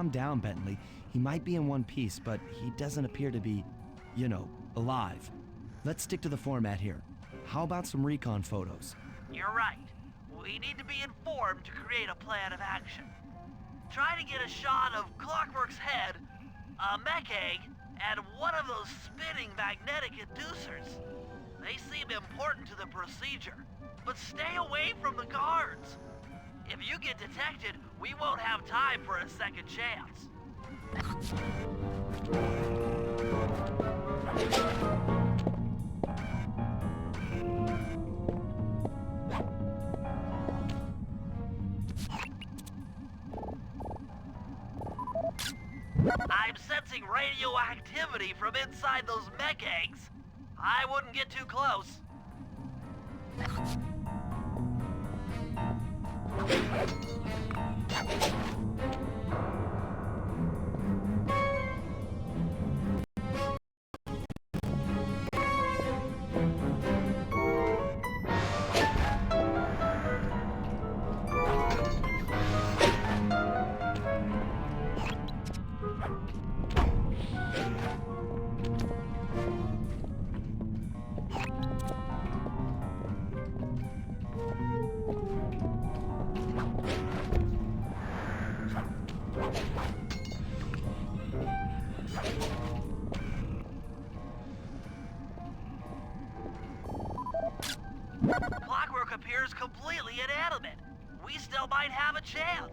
calm down, Bentley. He might be in one piece, but he doesn't appear to be, you know, alive. Let's stick to the format here. How about some recon photos? You're right. We need to be informed to create a plan of action. Try to get a shot of Clockwork's head, a mech egg, and one of those spinning magnetic inducers. They seem important to the procedure, but stay away from the guards. If you get detected, we won't have time for a second chance. I'm sensing radioactivity from inside those mech eggs. I wouldn't get too close. Clockwork appears completely inanimate. We still might have a chance.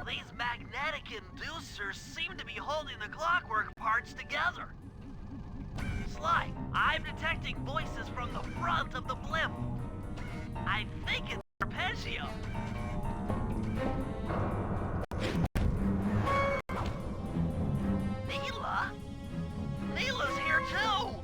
These magnetic inducers seem to be holding the Clockwork parts together. Sly, I'm detecting voices from the front of the blimp. I think it's Arpeggio. Neela? Neela's here too!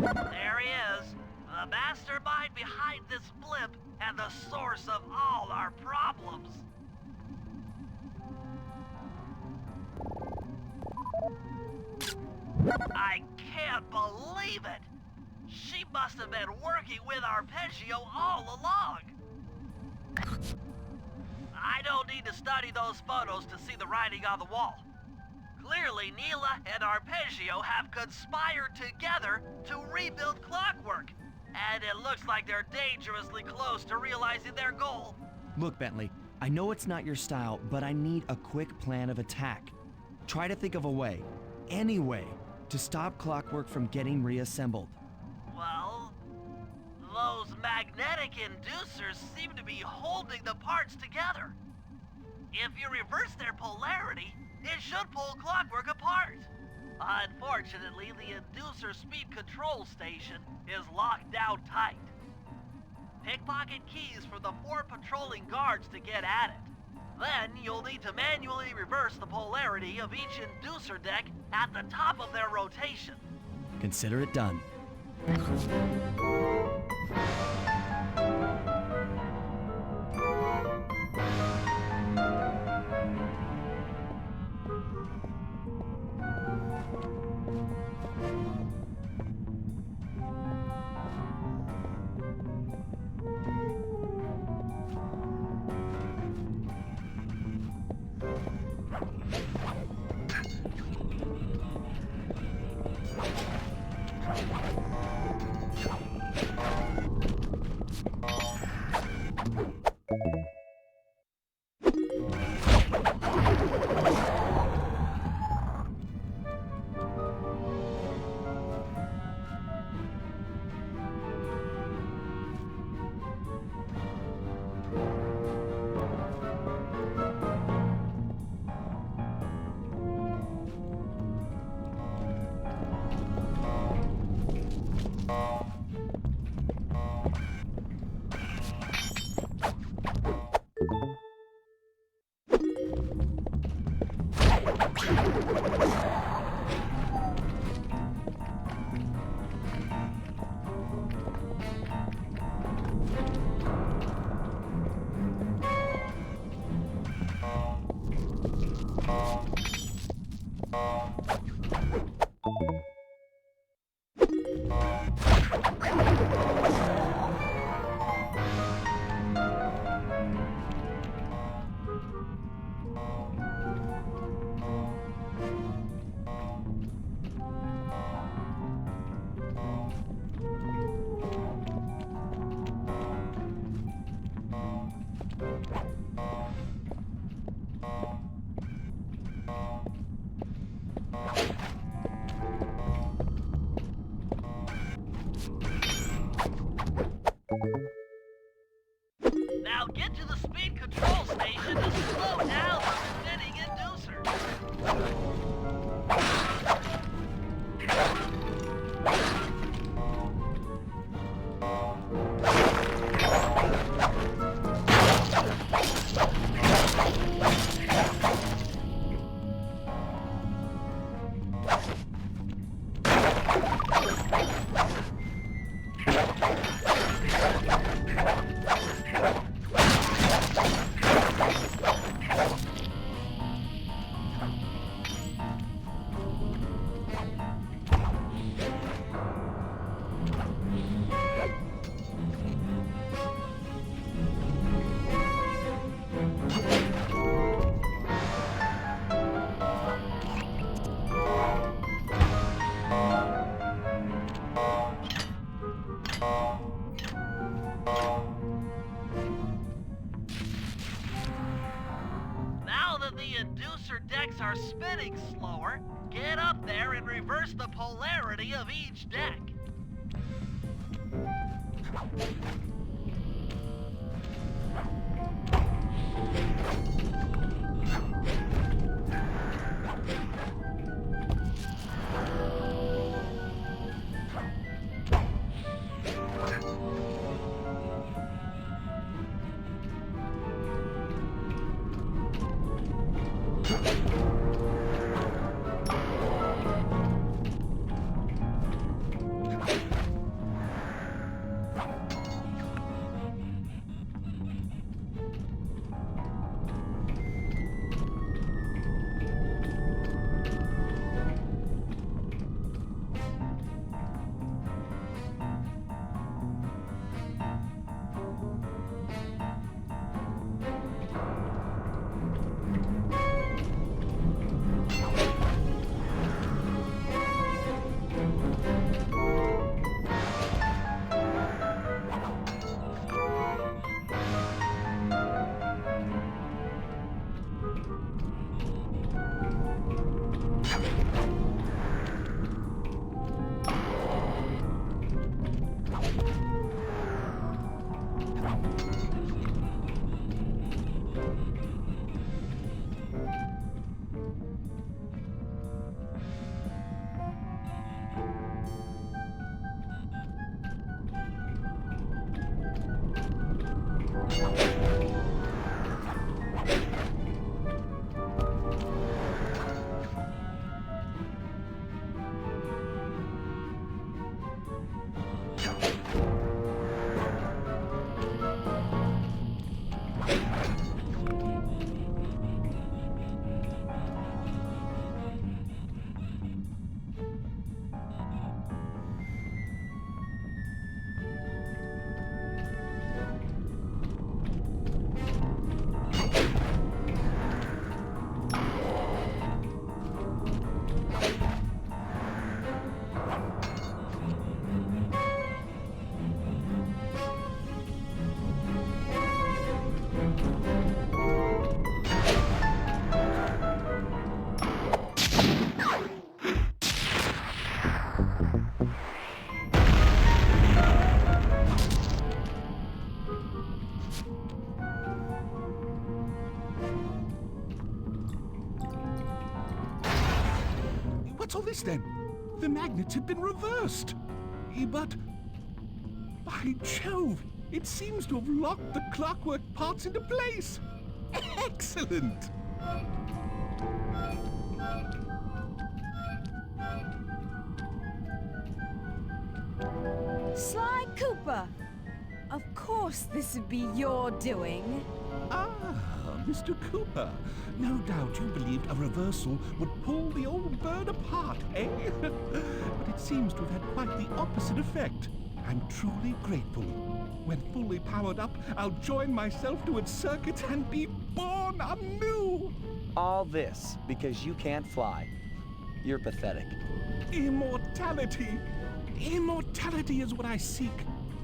There he is. The mastermind behind this blimp and the source of all our problems. I can't believe it! She must have been working with Arpeggio all along! I don't need to study those photos to see the writing on the wall. Clearly, Neela and Arpeggio have conspired together to rebuild Clockwork. And it looks like they're dangerously close to realizing their goal. Look, Bentley, I know it's not your style, but I need a quick plan of attack. Try to think of a way, any way, to stop Clockwork from getting reassembled. Well, those magnetic inducers seem to be holding the parts together. If you reverse their polarity, it should pull Clockwork apart. Unfortunately, the inducer speed control station is locked down tight. Pickpocket keys for the 4 patrolling guards to get at it. Then you'll need to manually reverse the polarity of each inducer deck at the top of their rotation. Consider it done. are spinning slower, get up there and reverse the polarity of each deck. What's all this then? The magnets had been reversed. But, by Jove, it seems to have locked the clockwork parts into place. Excellent! Sly Cooper! Of course this would be your doing. Ah, Mr. Cooper. No doubt you believed a reversal would pull the old bird apart, eh? But it seems to have had quite the opposite effect. I'm truly grateful. When fully powered up, I'll join myself to its circuit and be born anew! All this because you can't fly. You're pathetic. Immortality! Immortality is what I seek.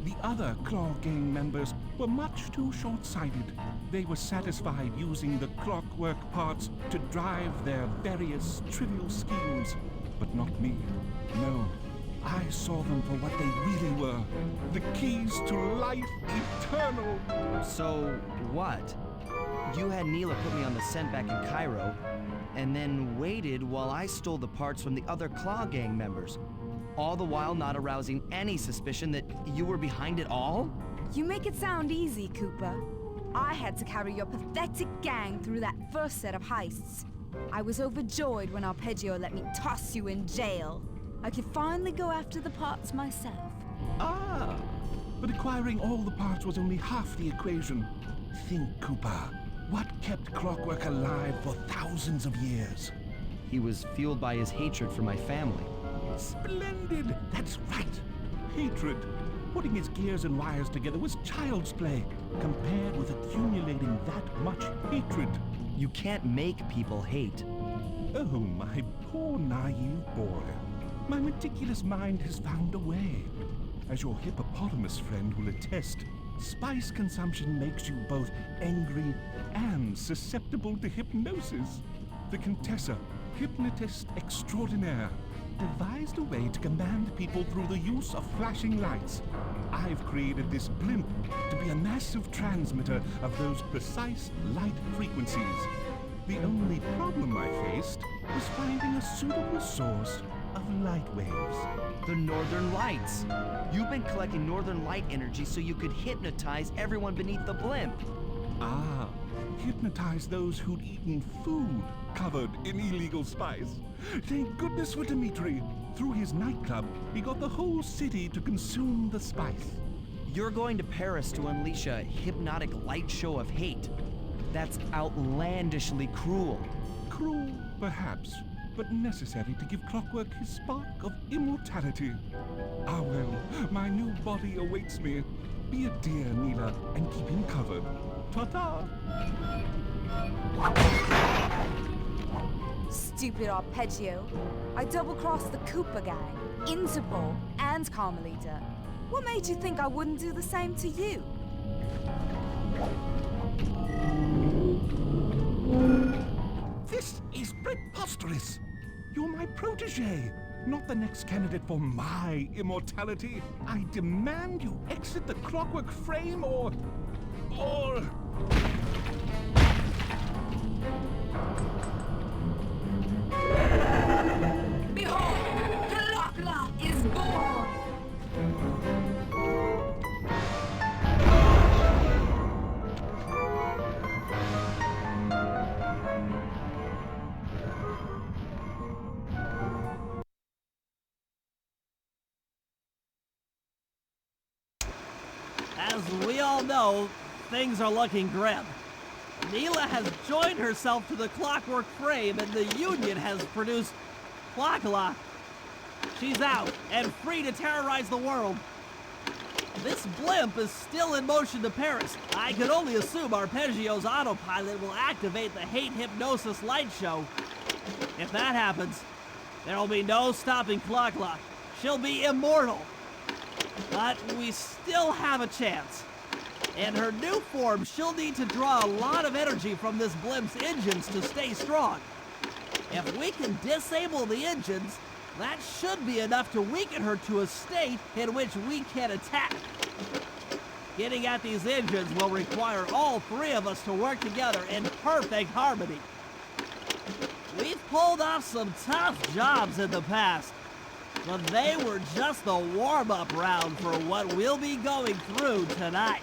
The other Claw Gang members were much too short-sighted. They were satisfied using the clockwork parts to drive their various trivial schemes. But not me. No. I saw them for what they really were. The keys to life eternal. So, what? You had Neela put me on the scent back in Cairo, and then waited while I stole the parts from the other Claw Gang members. All the while not arousing any suspicion that you were behind it all? You make it sound easy, Cooper. I had to carry your pathetic gang through that first set of heists. I was overjoyed when Arpeggio let me toss you in jail. I could finally go after the parts myself. Ah, but acquiring all the parts was only half the equation. Think, Cooper. What kept clockwork alive for thousands of years? He was fueled by his hatred for my family. Splendid! That's right. Hatred. Putting his gears and wires together was child's play, compared with accumulating that much hatred. You can't make people hate. Oh, my poor naive boy. My meticulous mind has found a way. As your hippopotamus friend will attest, spice consumption makes you both angry and susceptible to hypnosis. the Contessa, hypnotist extraordinaire, devised a way to command people through the use of flashing lights. I've created this blimp to be a massive transmitter of those precise light frequencies. The only problem I faced was finding a suitable source of light waves. The Northern Lights. You've been collecting Northern Light energy so you could hypnotize everyone beneath the blimp. Ah, hypnotize those who'd eaten food covered in illegal spice. Thank goodness for Dmitri. Through his nightclub, he got the whole city to consume the spice. You're going to Paris to unleash a hypnotic light show of hate. That's outlandishly cruel. Cruel, perhaps, but necessary to give Clockwork his spark of immortality. Ah well, my new body awaits me. Be a dear, Neela, and keep him covered. Ta-ta! Stupid Arpeggio. I double-crossed the Cooper gang, Interpol, and Carmelita. What made you think I wouldn't do the same to you? This is preposterous! You're my protege, not the next candidate for my immortality. I demand you exit the Clockwork frame or... Behold, Clockla is born! As we all know, things are looking grim. Neela has joined herself to the Clockwork frame and the Union has produced Clockla. She's out and free to terrorize the world. This blimp is still in motion to Paris. I could only assume Arpeggio's autopilot will activate the hate hypnosis light show. If that happens, there will be no stopping Clockla. She'll be immortal. But we still have a chance. In her new form, she'll need to draw a lot of energy from this blimp's engines to stay strong. If we can disable the engines, that should be enough to weaken her to a state in which we can attack. Getting at these engines will require all three of us to work together in perfect harmony. We've pulled off some tough jobs in the past, but they were just the warm-up round for what we'll be going through tonight.